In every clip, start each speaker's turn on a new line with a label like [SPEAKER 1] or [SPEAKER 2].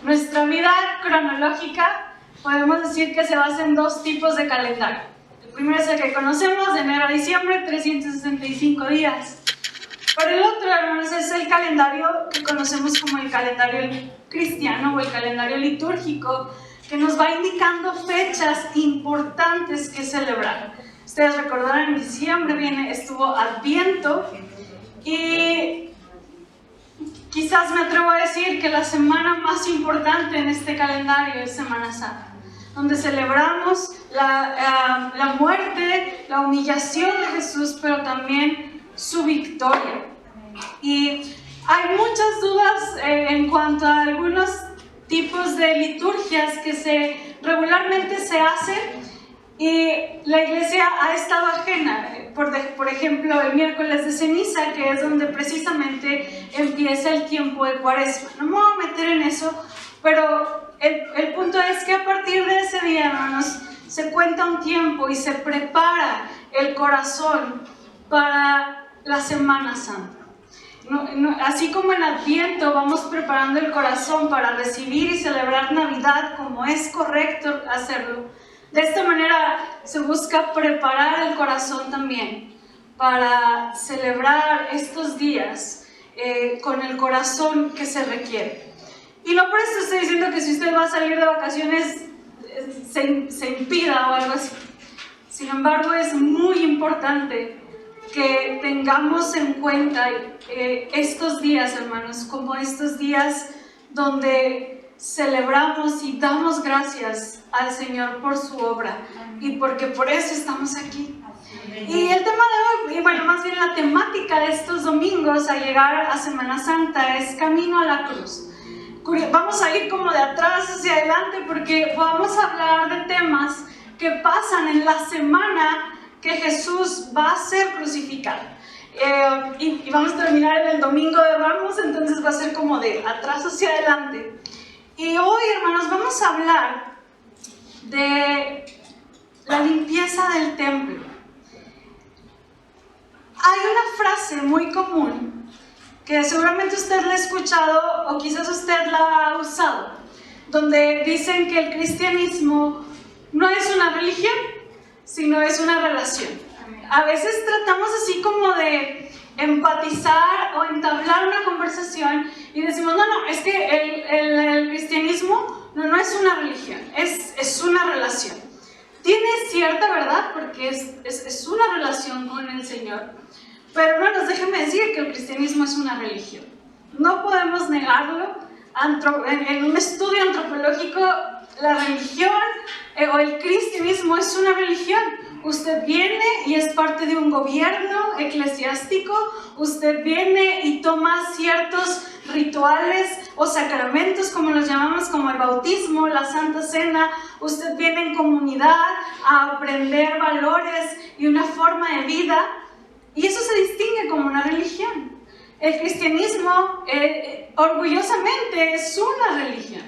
[SPEAKER 1] Nuestra vida cronológica podemos decir que se basa en dos tipos de calendario. El primero es el que conocemos, de enero a diciembre, 365 días. Pero el otro, hermanos, es el calendario que conocemos como el calendario cristiano o el calendario litúrgico, que nos va indicando fechas importantes que celebrar. Ustedes recordarán, en diciembre estuvo Adviento, y quizás me atrevo a decir que la semana más importante en este calendario es Semana Santa, donde celebramos la muerte, la humillación de Jesús, pero también su victoria. Y hay muchas dudas en cuanto a algunos tipos de liturgias que regularmente se hacen, y la iglesia ha estado ajena. Por ejemplo, el miércoles de ceniza, que es donde precisamente empieza el tiempo de Cuaresma. No me voy a meter en eso, pero el punto es que a partir de ese día, hermanos, se cuenta un tiempo y se prepara el corazón para la Semana Santa. Así como en Adviento vamos preparando el corazón para recibir y celebrar Navidad como es correcto hacerlo, de esta manera se busca preparar el corazón también para celebrar estos días con el corazón que se requiere. Y no por eso estoy diciendo que si usted va a salir de vacaciones se impida o algo así. Sin embargo, es muy importante que tengamos en cuenta estos días, hermanos, como estos días donde celebramos y damos gracias al Señor por su obra y porque por eso estamos aquí. Y el tema de hoy, y bueno, más bien la temática de estos domingos a llegar a Semana Santa es Camino a la Cruz. Vamos a ir como de atrás hacia adelante porque vamos a hablar de temas que pasan en la semana que Jesús va a ser crucificado. Y vamos a terminar en el domingo de Ramos, entonces va a ser como de atrás hacia adelante. Y hoy, hermanos, vamos a hablar de la limpieza del templo. Hay una frase muy común que seguramente usted la ha escuchado o quizás usted la ha usado, donde dicen que el cristianismo no es una religión, sino es una relación. A veces tratamos así como de empatizar o entablar una conversación y decimos, no, es que el cristianismo no es una religión, es una relación. Tiene cierta verdad porque es una relación con el Señor, pero hermanos, déjenme decir que el cristianismo es una religión. No podemos negarlo. En un estudio antropológico, la religión o el cristianismo es una religión. Usted viene y es parte de un gobierno eclesiástico, usted viene y toma ciertos rituales o sacramentos, como los llamamos, como el bautismo, la Santa Cena. Usted viene en comunidad a aprender valores y una forma de vida, y eso se distingue como una religión. El cristianismo orgullosamente es una religión.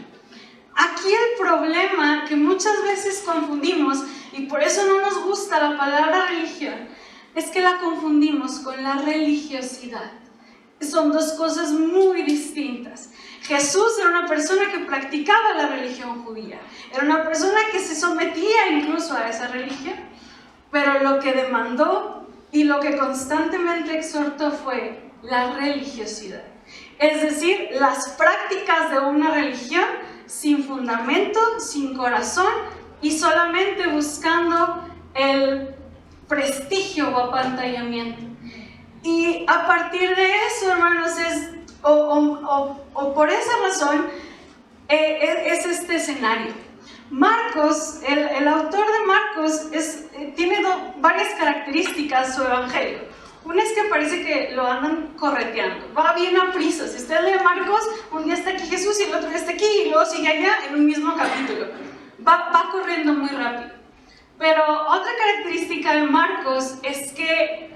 [SPEAKER 1] Aquí el problema que muchas veces confundimos, y por eso no nos gusta la palabra religión, es que la confundimos con la religiosidad. Son dos cosas muy distintas. Jesús era una persona que practicaba la religión judía, era una persona que se sometía incluso a esa religión, pero lo que demandó y lo que constantemente exhortó fue la religiosidad, es decir, las prácticas de una religión sin fundamento, sin corazón y solamente buscando el prestigio o apantallamiento. Y a partir de eso, hermanos, por esa razón es este escenario. Marcos, el autor de Marcos, tiene varias características su evangelio. Una es que parece que lo andan correteando, va bien a prisa. Si usted lee Marcos, un día está aquí Jesús y el otro día está aquí y luego sigue allá en un mismo capítulo. Va corriendo muy rápido. Pero otra característica de Marcos es que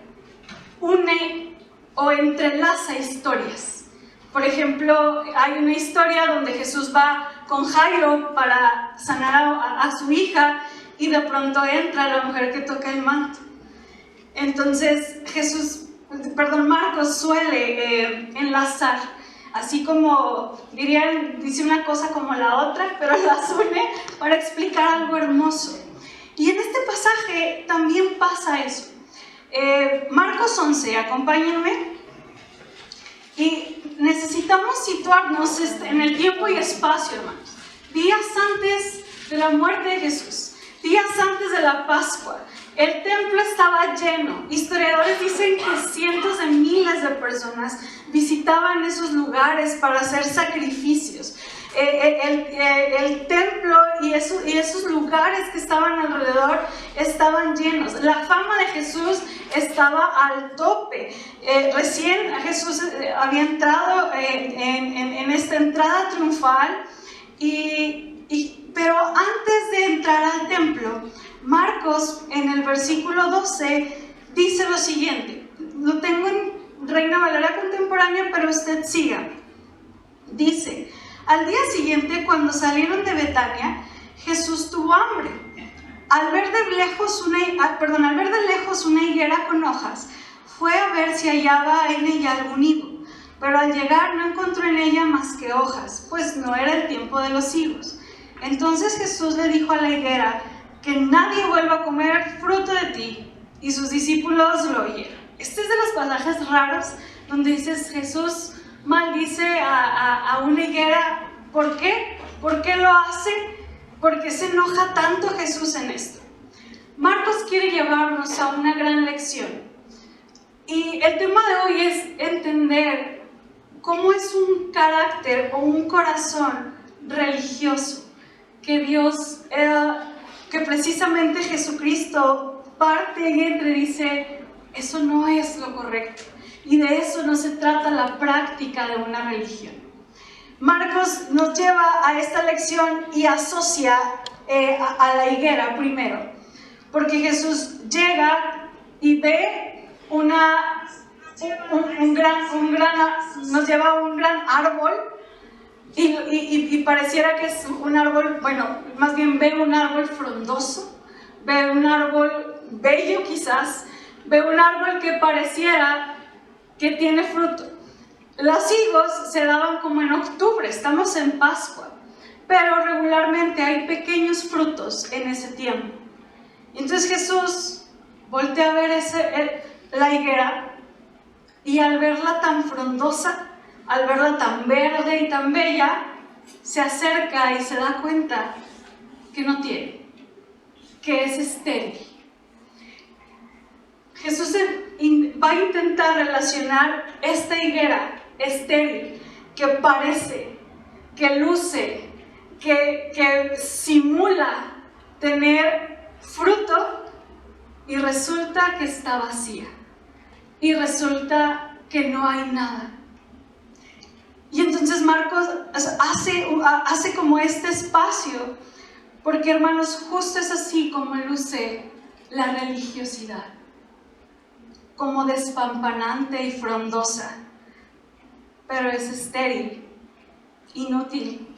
[SPEAKER 1] une o entrelaza historias. Por ejemplo, hay una historia donde Jesús va con Jairo para sanar a su hija y de pronto entra la mujer que toca el manto. Entonces Marcos suele enlazar así como dirían, dice una cosa como la otra, pero las une para explicar algo hermoso. Y en este pasaje también pasa eso. Marcos 11, acompáñenme. Y necesitamos situarnos en el tiempo y espacio, hermanos. Días antes de la muerte de Jesús, días antes de la Pascua, el templo estaba lleno. Historiadores dicen que cientos de miles de personas visitaban esos lugares para hacer sacrificios. El templo y esos lugares que estaban alrededor estaban llenos. La fama de Jesús estaba al tope. Recién Jesús había entrado en esta entrada triunfal, pero antes de entrar al templo, Marcos en el versículo 12 dice lo siguiente. Lo tengo en Reina Valera Contemporánea, pero usted siga. Dice: al día siguiente, cuando salieron de Betania, Jesús tuvo hambre. Al ver de lejos una higuera con hojas, fue a ver si hallaba en ella algún higo, pero al llegar no encontró en ella más que hojas, pues no era el tiempo de los higos. Entonces Jesús le dijo a la higuera: que nadie vuelva a comer fruto de ti. Y sus discípulos lo oyeron. Este es de los pasajes raros donde dices Jesús maldice a una higuera. ¿Por qué? ¿Por qué lo hace? ¿Por qué se enoja tanto Jesús en esto? Marcos quiere llevarnos a una gran lección. Y el tema de hoy es entender cómo es un carácter o un corazón religioso que Dios, que precisamente Jesucristo parte y entra y dice: eso no es lo correcto. Y de eso no se trata la práctica de una religión. Marcos nos lleva a esta lección y asocia a la higuera primero, porque Jesús llega y ve nos lleva a un gran árbol y pareciera que es un árbol, bueno, más bien ve un árbol frondoso, ve un árbol bello quizás, ve un árbol que pareciera que tiene fruto. Los higos se daban como en octubre, estamos en Pascua, pero regularmente hay pequeños frutos en ese tiempo. Entonces Jesús voltea a ver la higuera y al verla tan frondosa, al verla tan verde y tan bella, se acerca y se da cuenta que no tiene, que es estéril. Jesús va a intentar relacionar esta higuera estéril, que parece, que luce, que simula tener fruto, y resulta que está vacía, y resulta que no hay nada. Y entonces Marcos hace como este espacio, porque hermanos, justo es así como luce la religiosidad, como despampanante y frondosa, pero es estéril, inútil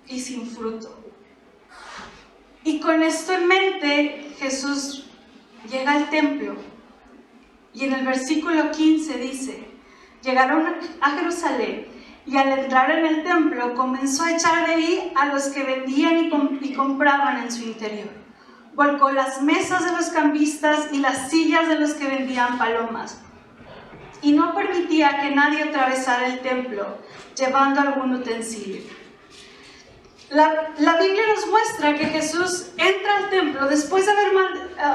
[SPEAKER 1] y sin fruto. Y con esto en mente, Jesús llega al templo y en el versículo 15 dice: llegaron a Jerusalén y al entrar en el templo comenzó a echar de ahí a los que vendían y compraban en su interior. Volcó las mesas de los cambistas y las sillas de los que vendían palomas, y no permitía que nadie atravesara el templo llevando algún utensilio. La Biblia nos muestra que Jesús entra al templo después de haber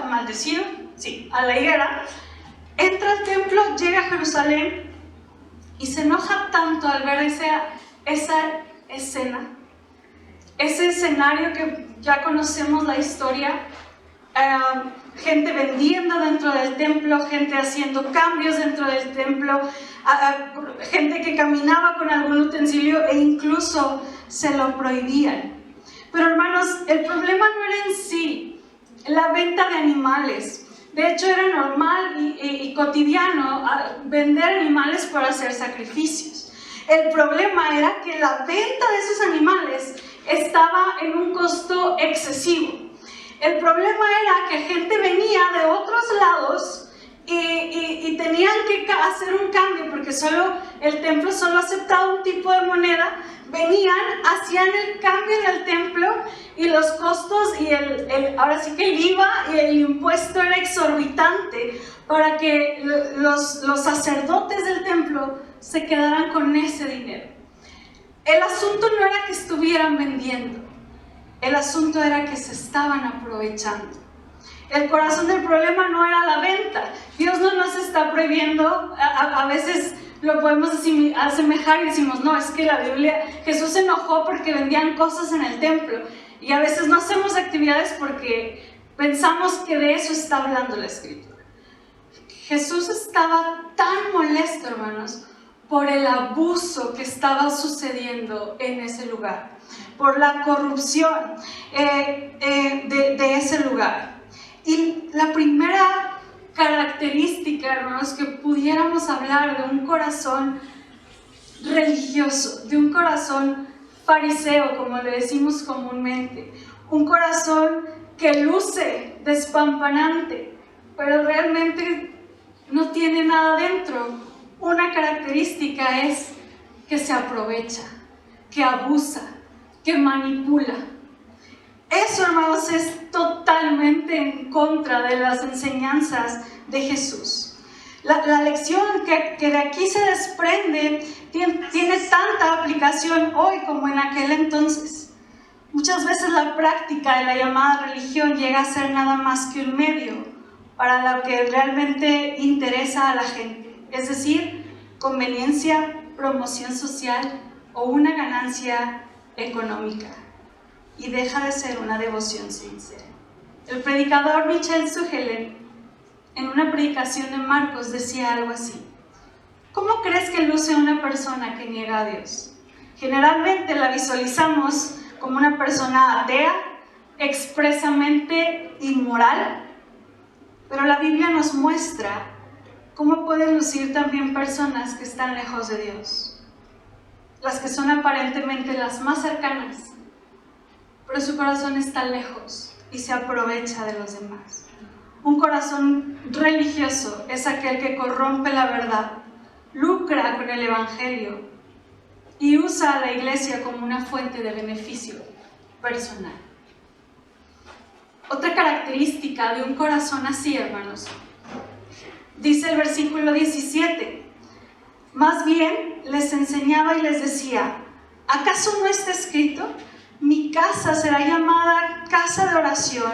[SPEAKER 1] maldecido a la higuera. Entra al templo, llega a Jerusalén y se enoja tanto al ver esa escena, ese escenario que ya conocemos la historia. Gente vendiendo dentro del templo, gente haciendo cambios dentro del templo, gente que caminaba con algún utensilio e incluso se lo prohibían. Pero hermanos, el problema no era en sí la venta de animales. De hecho, era normal y cotidiano vender animales para hacer sacrificios. El problema era que la venta de esos animales estaba en un costo excesivo. El problema era que gente venía de otros lados y tenían que hacer un cambio porque el templo solo aceptaba un tipo de moneda. Venían, hacían el cambio del templo y los costos y ahora sí que el IVA y el impuesto era exorbitante para que los sacerdotes del templo se quedaran con ese dinero. El asunto no era que estuvieran vendiendo, el asunto era que se estaban aprovechando. El corazón del problema no era la venta. Dios no nos está prohibiendo, a veces lo podemos asemejar y decimos, no, es que la Biblia, Jesús se enojó porque vendían cosas en el templo. Y a veces no hacemos actividades porque pensamos que de eso está hablando la Escritura. Jesús estaba tan molesto, hermanos, por el abuso que estaba sucediendo en ese lugar, por la corrupción de ese lugar. Y la primera característica, hermanos, que pudiéramos hablar de un corazón religioso, de un corazón fariseo, como le decimos comúnmente, un corazón que luce despampanante, pero realmente no tiene nada dentro. Una característica es que se aprovecha, que abusa, que manipula. Eso, hermanos, es totalmente en contra de las enseñanzas de Jesús. La lección que de aquí se desprende tiene tanta aplicación hoy como en aquel entonces. Muchas veces la práctica de la llamada religión llega a ser nada más que un medio para lo que realmente interesa a la gente, es decir, conveniencia, promoción social o una ganancia económica, y deja de ser una devoción sincera. El predicador Michel Sugelen, en una predicación de Marcos, decía algo así: ¿cómo crees que luce una persona que niega a Dios? Generalmente la visualizamos como una persona atea, expresamente inmoral, pero la Biblia nos muestra cómo pueden lucir también personas que están lejos de Dios, las que son aparentemente las más cercanas, pero su corazón está lejos y se aprovecha de los demás. Un corazón religioso es aquel que corrompe la verdad, lucra con el Evangelio y usa a la iglesia como una fuente de beneficio personal. Otra característica de un corazón así, hermanos, dice el versículo 17, más bien les enseñaba y les decía, ¿acaso no está escrito? Mi casa será llamada casa de oración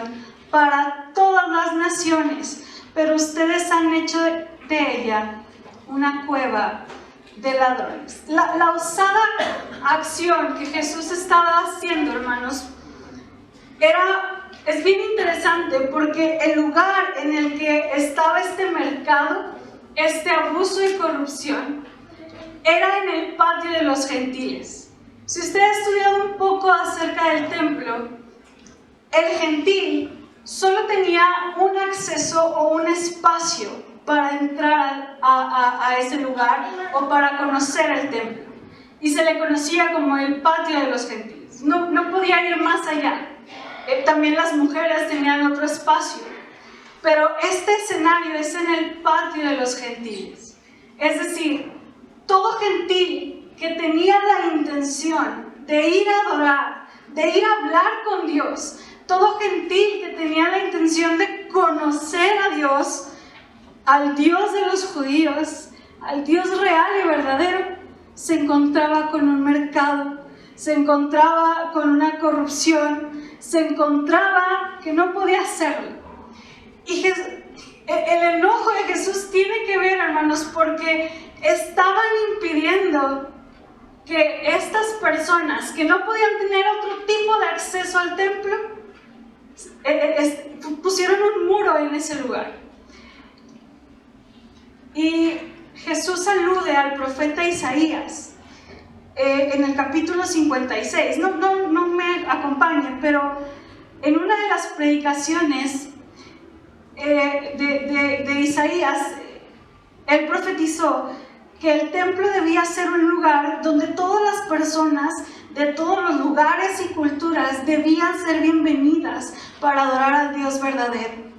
[SPEAKER 1] para todas las naciones, pero ustedes han hecho de ella una cueva de ladrones. La osada acción que Jesús estaba haciendo, hermanos, es bien interesante porque el lugar en el que estaba este mercado, este abuso y corrupción, era en el patio de los gentiles. Si usted ha estudiado un poco acerca del templo, el gentil solo tenía un acceso o un espacio para entrar a ese lugar o para conocer el templo, y se le conocía como el patio de los gentiles. No podía ir más allá. También las mujeres tenían otro espacio, pero este escenario es en el patio de los gentiles. Es decir, todo gentil que tenía la intención de ir a adorar, de ir a hablar con Dios, todo gentil que tenía la intención de conocer a Dios, al Dios de los judíos, al Dios real y verdadero, se encontraba con un mercado, se encontraba con una corrupción, se encontraba que no podía hacerlo. Y el enojo de Jesús tiene que ver, hermanos, porque estaban impidiendo que estas personas que no podían tener otro tipo de acceso al templo, pusieron un muro en ese lugar. Y Jesús alude al profeta Isaías en el capítulo 56. No me acompañen, pero en una de las predicaciones de Isaías, él profetizó que el templo debía ser un lugar donde todas las personas de todos los lugares y culturas debían ser bienvenidas para adorar al Dios verdadero.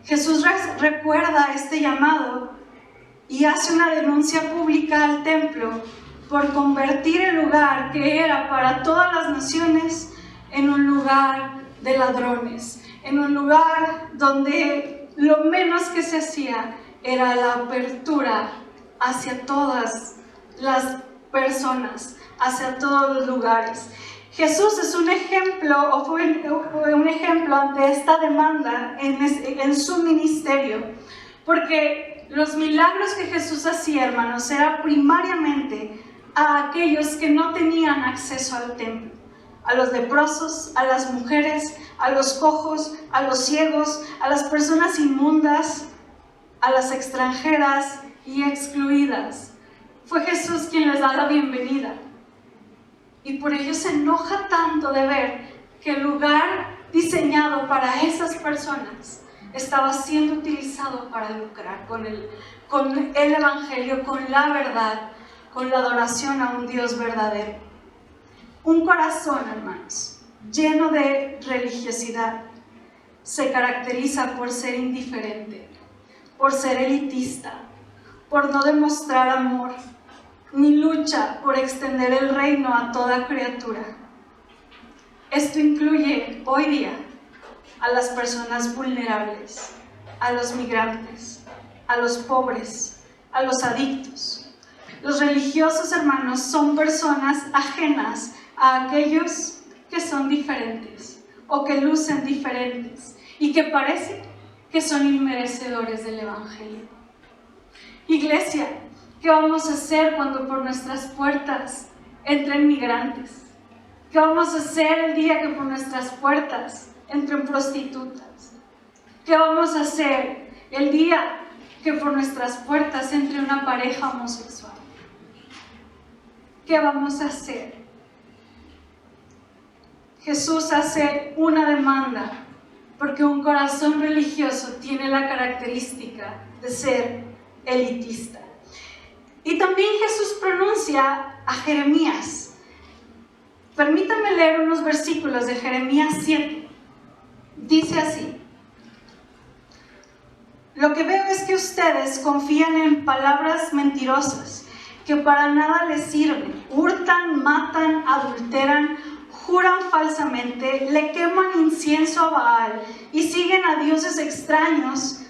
[SPEAKER 1] Jesús recuerda este llamado y hace una denuncia pública al templo por convertir el lugar que era para todas las naciones en un lugar de ladrones, en un lugar donde lo menos que se hacía era la apertura hacia todas las personas, hacia todos los lugares. Jesús es un ejemplo, o fue un ejemplo ante esta demanda en su ministerio, porque los milagros que Jesús hacía, hermanos, eran primariamente a aquellos que no tenían acceso al templo, a los leprosos, a las mujeres, a los cojos, a los ciegos, a las personas inmundas, a las extranjeras y excluidas. Fue Jesús quien les da la bienvenida. Y por ello se enoja tanto de ver que el lugar diseñado para esas personas estaba siendo utilizado para lucrar con el evangelio, con la verdad, con la adoración a un Dios verdadero. Un corazón, hermanos, lleno de religiosidad, se caracteriza por ser indiferente, por ser elitista, por no demostrar amor, ni lucha por extender el reino a toda criatura. Esto incluye hoy día a las personas vulnerables, a los migrantes, a los pobres, a los adictos. Los religiosos, hermanos, son personas ajenas a aquellos que son diferentes o que lucen diferentes y que parece que son inmerecedores del evangelio. Iglesia, ¿qué vamos a hacer cuando por nuestras puertas entren migrantes? ¿Qué vamos a hacer el día que por nuestras puertas entren prostitutas? ¿Qué vamos a hacer el día que por nuestras puertas entre una pareja homosexual? ¿Qué vamos a hacer? Jesús hace una demanda porque un corazón religioso tiene la característica de ser elitista. Y también Jesús pronuncia a Jeremías. Permítanme leer unos versículos de Jeremías 7. Dice así: lo que veo es que ustedes confían en palabras mentirosas que para nada les sirven, hurtan, matan, adulteran, juran falsamente, le queman incienso a Baal y siguen a dioses extraños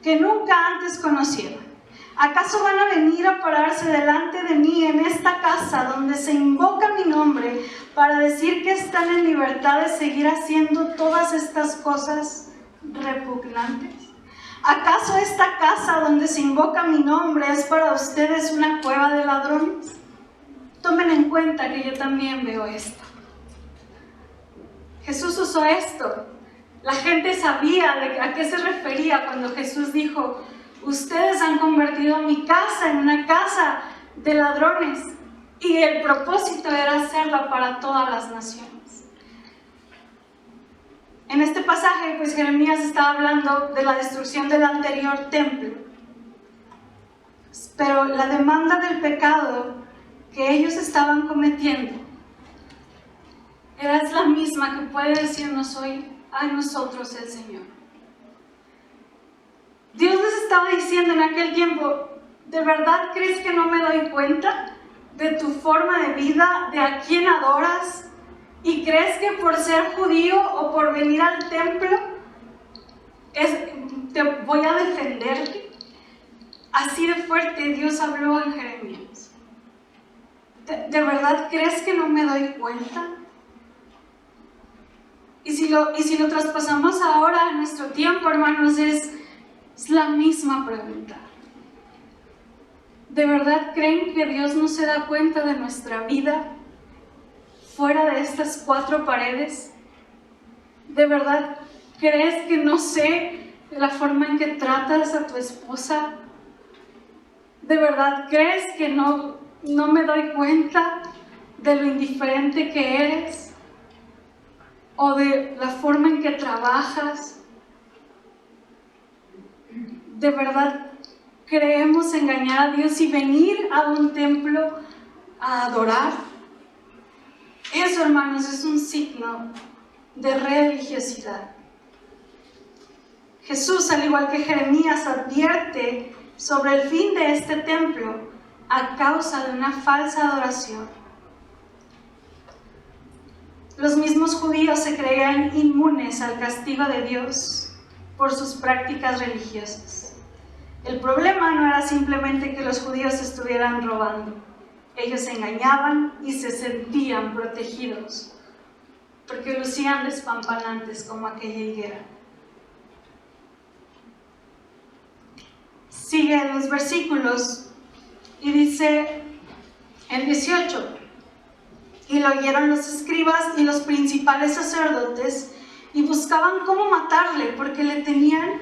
[SPEAKER 1] que nunca antes conocieron. ¿Acaso van a venir a pararse delante de mí en esta casa donde se invoca mi nombre para decir que están en libertad de seguir haciendo todas estas cosas repugnantes? ¿Acaso esta casa donde se invoca mi nombre es para ustedes una cueva de ladrones? Tomen en cuenta que yo también veo esto. Jesús usó esto. La gente sabía a qué se refería cuando Jesús dijo: ustedes han convertido mi casa en una casa de ladrones. Y el propósito era hacerla para todas las naciones. En este pasaje, pues Jeremías estaba hablando de la destrucción del anterior templo. Pero la demanda del pecado que ellos estaban cometiendo es la misma que puede decirnos hoy a nosotros el Señor. Dios les estaba diciendo en aquel tiempo: ¿de verdad crees que no me doy cuenta de tu forma de vida, de a quién adoras? ¿Y crees que por ser judío o por venir al templo te voy a defenderte? Así de fuerte Dios habló en Jeremías. ¿De verdad crees que no me doy cuenta? Y si lo traspasamos ahora a nuestro tiempo, hermanos, es la misma pregunta. ¿De verdad creen que Dios no se da cuenta de nuestra vida fuera de estas cuatro paredes? ¿De verdad crees que no sé la forma en que tratas a tu esposa? ¿De verdad crees que no me doy cuenta de lo indiferente que eres? ¿O de la forma en que trabajas? ¿De verdad creemos engañar a Dios y venir a un templo a adorar? Eso, hermanos, es un signo de religiosidad. Jesús, al igual que Jeremías, advierte sobre el fin de este templo a causa de una falsa adoración. Los mismos judíos se creían inmunes al castigo de Dios por sus prácticas religiosas. El problema no era simplemente que los judíos estuvieran robando. Ellos se engañaban y se sentían protegidos, porque lucían despampanantes como aquella higuera. Sigue los versículos y dice el 18: y lo oyeron los escribas y los principales sacerdotes y buscaban cómo matarle, porque le tenían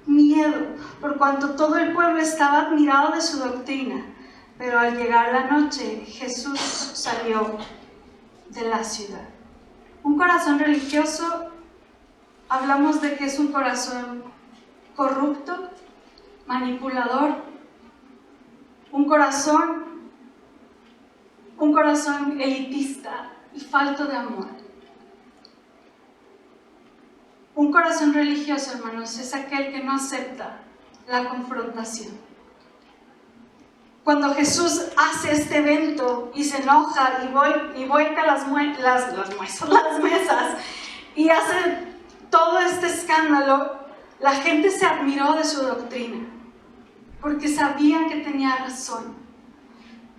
[SPEAKER 1] miedo, por cuanto todo el pueblo estaba admirado de su doctrina. Pero al llegar la noche, Jesús salió de la ciudad. Un corazón religioso, hablamos de que es un corazón corrupto, manipulador, un corazón elitista y falto de amor. Un corazón religioso, hermanos, es aquel que no acepta la confrontación. Cuando Jesús hace este evento y se enoja y vuelca las mesas y hace todo este escándalo, la gente se admiró de su doctrina, porque sabían que tenía razón.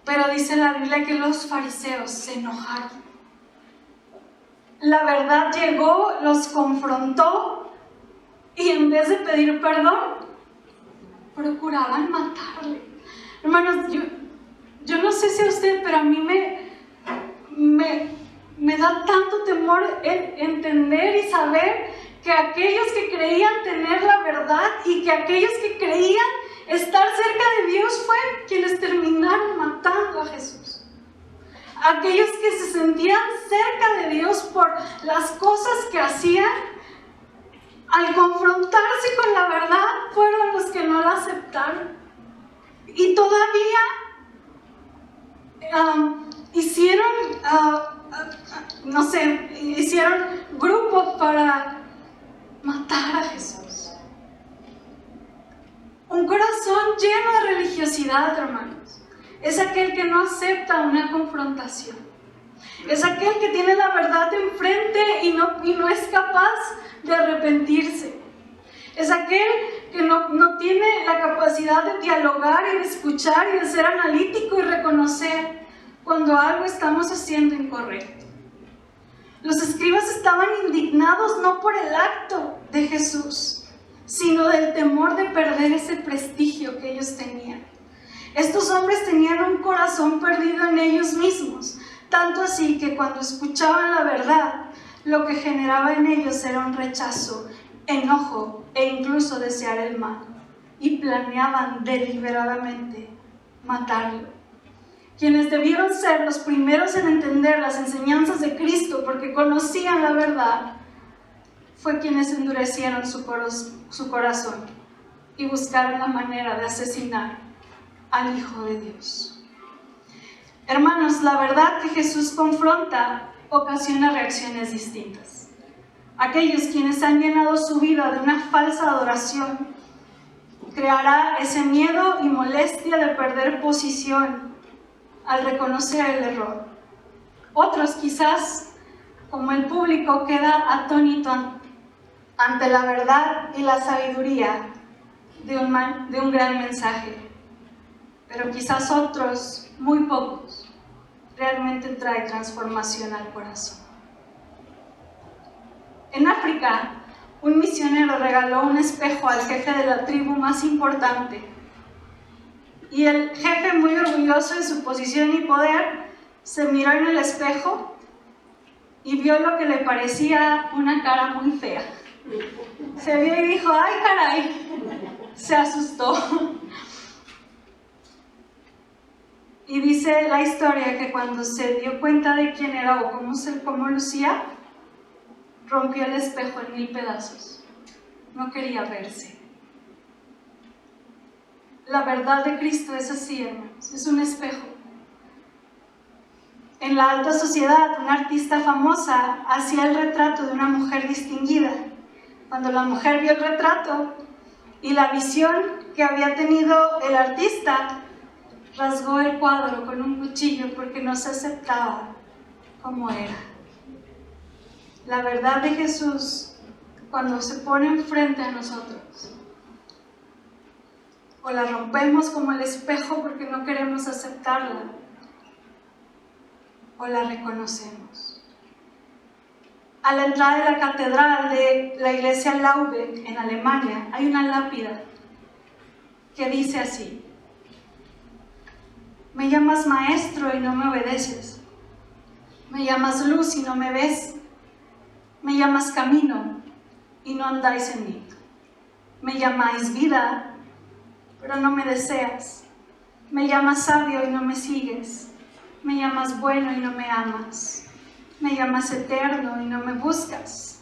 [SPEAKER 1] Pero dice la Biblia que los fariseos se enojaron. La verdad llegó, los confrontó y en vez de pedir perdón, procuraban matarle. Hermanos, yo no sé si a usted, pero a mí me da tanto temor entender y saber que aquellos que creían tener la verdad y que aquellos que creían estar cerca de Dios fue quienes terminaron matando a Jesús. Aquellos que se sentían cerca de Dios por las cosas que hacían, al confrontarse con la verdad, fueron los que no la aceptaron. Y todavía hicieron grupos para matar a Jesús. Un corazón lleno de religiosidad, hermanos, es aquel que no acepta una confrontación. Es aquel que tiene la verdad enfrente y no es capaz de arrepentirse. Es aquel que no tiene la capacidad de dialogar y de escuchar y de ser analítico y reconocer cuando algo estamos haciendo incorrecto. Los escribas estaban indignados no por el acto de Jesús, sino del temor de perder ese prestigio que ellos tenían. Estos hombres tenían un corazón perdido en ellos mismos, tanto así que cuando escuchaban la verdad, lo que generaba en ellos era un rechazo, enojo e incluso desear el mal, y planeaban deliberadamente matarlo. Quienes debieron ser los primeros en entender las enseñanzas de Cristo porque conocían la verdad, fue quienes endurecieron su corazón y buscaron la manera de asesinar al Hijo de Dios. Hermanos, la verdad que Jesús confronta ocasiona reacciones distintas. Aquellos quienes han llenado su vida de una falsa adoración, creará ese miedo y molestia de perder posición al reconocer el error. Otros quizás, como el público, queda atónito ante la verdad y la sabiduría de un gran mensaje. Pero quizás otros, muy pocos, realmente trae transformación al corazón. En África, un misionero regaló un espejo al jefe de la tribu más importante. Y el jefe, muy orgulloso de su posición y poder, se miró en el espejo y vio lo que le parecía una cara muy fea. Se vio y dijo, ¡ay, caray! Se asustó. Y dice la historia que cuando se dio cuenta de quién era o cómo lucía, rompió el espejo en 1000 pedazos. No quería verse. La verdad de Cristo es así, hermanos, es un espejo. En la alta sociedad, una artista famosa hacía el retrato de una mujer distinguida cuando la mujer vio el retrato y la visión que había tenido el artista, rasgó el cuadro con un cuchillo porque no se aceptaba como era. La verdad de Jesús, cuando se pone enfrente a nosotros, o la rompemos como el espejo porque no queremos aceptarla, o la reconocemos. A la entrada de la catedral de la iglesia Laubeck en Alemania hay una lápida que dice así: me llamas maestro y no me obedeces, me llamas luz y no me ves, me llamas camino y no andáis en mí, me llamáis vida pero no me deseas, me llamas sabio y no me sigues, me llamas bueno y no me amas, me llamas eterno y no me buscas,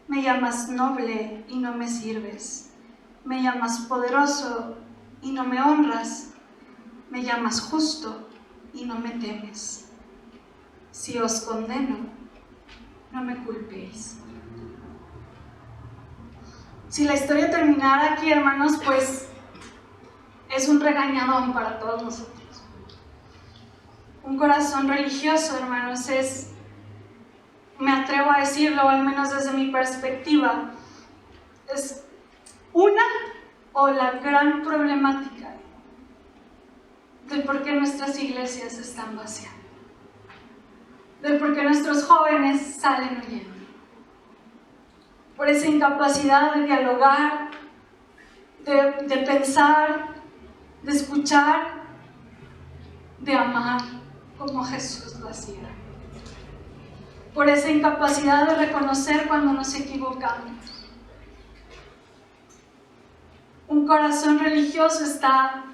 [SPEAKER 1] me llamas noble y no me sirves, me llamas poderoso y no me honras, me llamas justo y no me temes. Si os condeno, no me culpéis. Si la historia terminara aquí, hermanos, pues es un regañadón para todos nosotros. Un corazón religioso, hermanos, es, me atrevo a decirlo, al menos desde mi perspectiva, es una o la gran problemática del por qué nuestras iglesias están vaciando, del por qué nuestros jóvenes salen huyendo, por esa incapacidad de dialogar, de pensar, de escuchar, de amar como Jesús lo hacía, por esa incapacidad de reconocer cuando nos equivocamos. Un corazón religioso está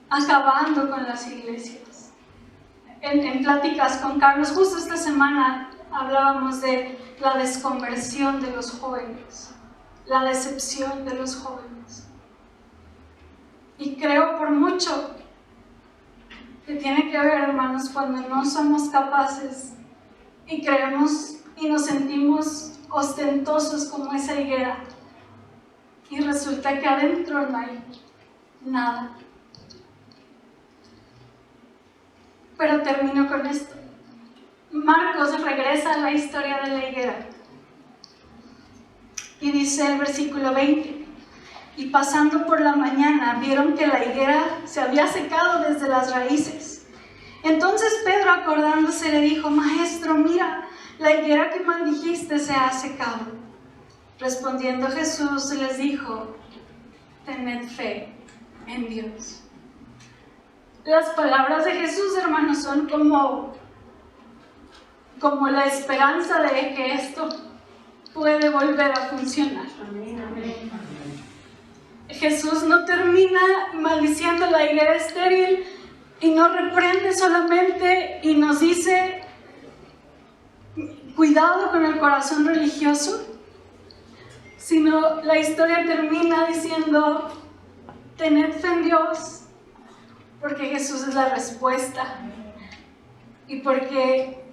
[SPEAKER 1] acabando con las iglesias. En pláticas con Carlos, justo esta semana hablábamos de la desconversión de los jóvenes, la decepción de los jóvenes. Y creo por mucho que tiene que ver, hermanos, cuando no somos capaces y creemos y nos sentimos ostentosos como esa higuera y resulta que adentro no hay nada. Pero termino con esto. Marcos regresa a la historia de la higuera y dice el versículo 20: y pasando por la mañana vieron que la higuera se había secado desde las raíces. Entonces Pedro, acordándose, le dijo: Maestro, mira, la higuera que maldijiste se ha secado. Respondiendo Jesús les dijo: tened fe en Dios. Las palabras de Jesús, hermanos, son como la esperanza de que esto puede volver a funcionar. Amén. Jesús no termina maldiciendo la higuera estéril y no reprende solamente y nos dice: cuidado con el corazón religioso, sino la historia termina diciendo: tened fe en Dios, porque Jesús es la respuesta y porque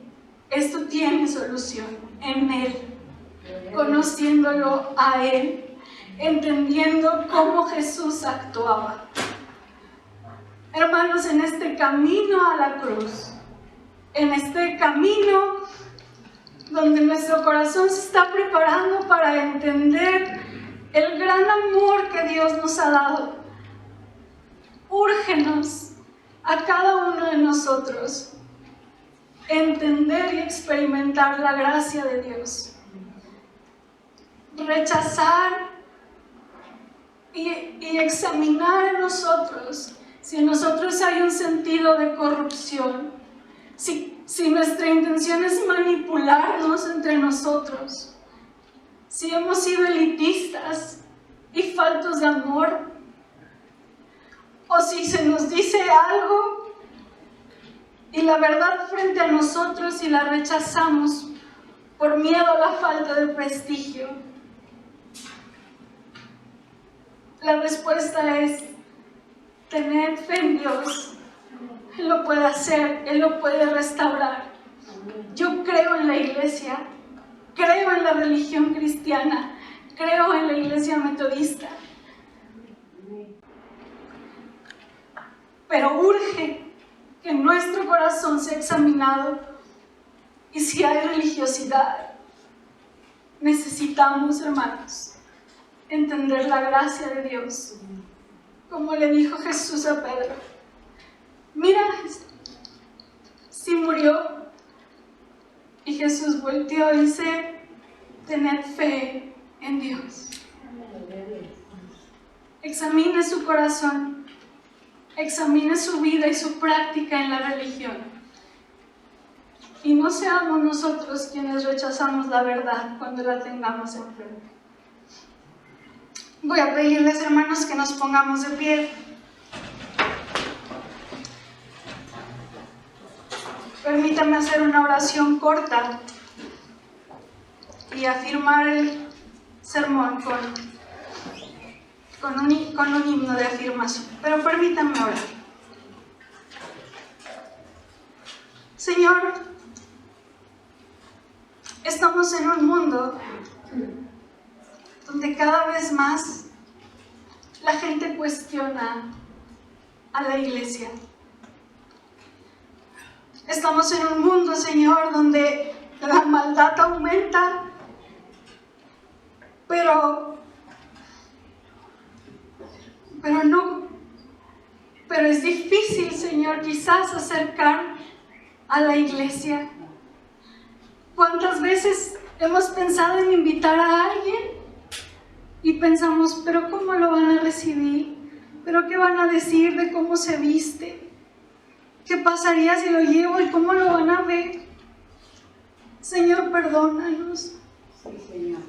[SPEAKER 1] esto tiene solución en Él, conociéndolo a Él, entendiendo cómo Jesús actuaba. Hermanos, en este camino a la cruz, en este camino donde nuestro corazón se está preparando para entender el gran amor que Dios nos ha dado, úrgenos a cada uno de nosotros entender y experimentar la gracia de Dios, rechazar y examinar en nosotros si en nosotros hay un sentido de corrupción, si nuestra intención es manipularnos entre nosotros, si hemos sido elitistas y faltos de amor, o si se nos dice algo y la verdad frente a nosotros y la rechazamos por miedo a la falta de prestigio. La respuesta es: tened fe en Dios. Él lo puede hacer, Él lo puede restaurar. Yo creo en la iglesia, creo en la religión cristiana, creo en la iglesia metodista, pero urge que nuestro corazón sea examinado, y si hay religiosidad, necesitamos, hermanos, entender la gracia de Dios, como le dijo Jesús a Pedro. Mira, sí murió, y Jesús volteó y dice: tened fe en Dios. Examine su corazón, examine su vida y su práctica en la religión, y no seamos nosotros quienes rechazamos la verdad cuando la tengamos enfrente. Voy a pedirles, hermanos, que nos pongamos de pie. Permítanme hacer una oración corta y afirmar el sermón con un himno de afirmación. Pero permítanme orar. Señor, estamos en un mundo donde cada vez más la gente cuestiona a la iglesia. Estamos en un mundo, Señor, donde la maldad aumenta, pero es difícil, Señor, quizás acercar a la iglesia. ¿Cuántas veces hemos pensado en invitar a alguien y pensamos, pero cómo lo van a recibir? ¿Pero qué van a decir de cómo se viste? ¿Qué pasaría si lo llevo y cómo lo van a ver? Señor, perdónanos.
[SPEAKER 2] Sí, Señor.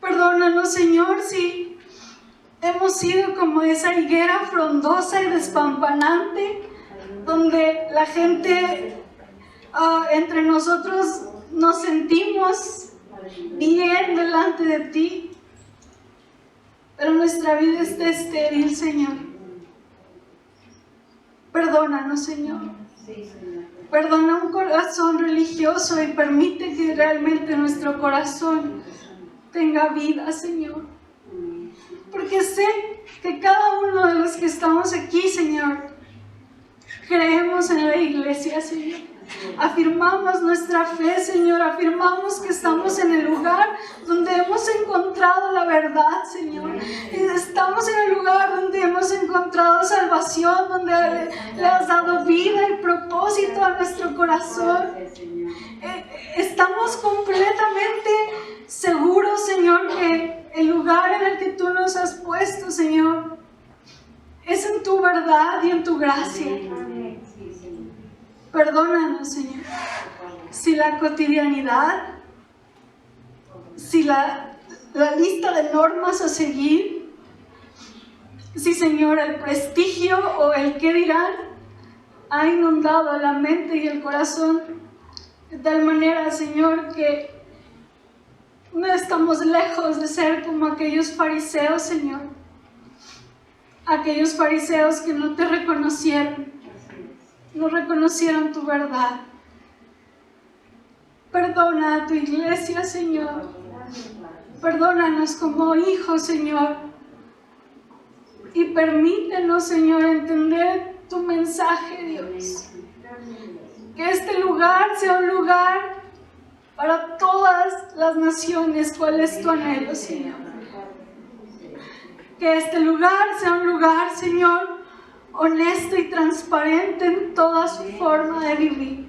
[SPEAKER 1] Perdónanos, Señor, si hemos sido como esa higuera frondosa y despampanante, donde la gente, entre nosotros, nos sentimos bien delante de ti, pero nuestra vida está estéril, Señor. Perdónanos, Señor. Perdona un corazón religioso y permite que realmente nuestro corazón tenga vida, Señor. Porque sé que cada uno de los que estamos aquí, Señor, creemos en la iglesia, Señor. Afirmamos nuestra fe, Señor. Afirmamos que estamos en el lugar donde hemos encontrado la verdad, Señor. Estamos en el lugar donde hemos encontrado salvación, donde le has dado vida y propósito a nuestro corazón. Estamos completamente seguros, Señor, que el lugar en el que tú nos has puesto, Señor, es en tu verdad y en tu gracia. Perdónanos, Señor, si la cotidianidad, si la lista de normas a seguir, si, Señor, el prestigio o el qué dirán ha inundado la mente y el corazón de tal manera, Señor, que no estamos lejos de ser como aquellos fariseos, Señor. Aquellos fariseos que no te reconocieron, no reconocieron tu verdad. Perdona a tu iglesia, Señor. Perdónanos como hijos, Señor. Y permítenos, Señor, entender tu mensaje, Dios. Que este lugar sea un lugar para todas las naciones. ¿Cuál es tu anhelo, Señor? Que este lugar sea un lugar, Señor, honesto y transparente en toda su forma de vivir.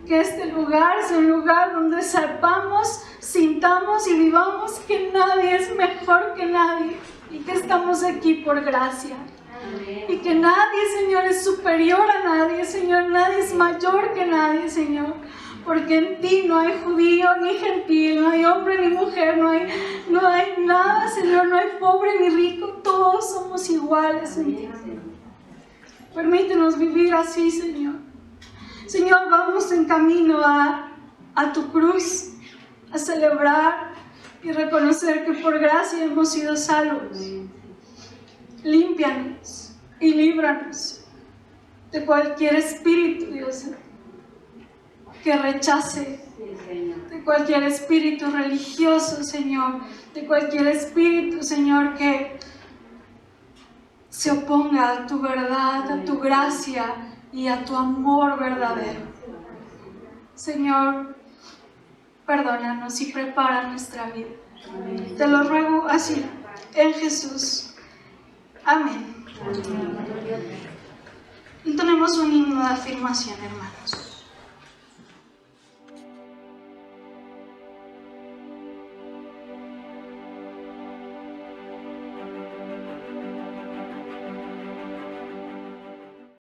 [SPEAKER 1] Que este lugar sea un lugar donde sepamos, sintamos y vivamos que nadie es mejor que nadie y que estamos aquí por gracia. Y que nadie, Señor, es superior a nadie, Señor. Nadie es mayor que nadie, Señor. Porque en ti no hay judío ni gentil, no hay hombre ni mujer, no hay nada, Señor. No hay pobre ni rico, todos somos iguales en ti. Permítenos vivir así, Señor. Señor, vamos en camino a tu cruz, a celebrar y reconocer que por gracia hemos sido salvos. Límpianos y líbranos de cualquier espíritu, Dios, que rechace, de cualquier espíritu religioso, Señor, de cualquier espíritu, Señor, que se oponga a tu verdad, a tu gracia y a tu amor verdadero. Señor, perdónanos y prepara nuestra vida. Te lo ruego así, en Jesús. Amén. Y tenemos un himno de afirmación, hermanos.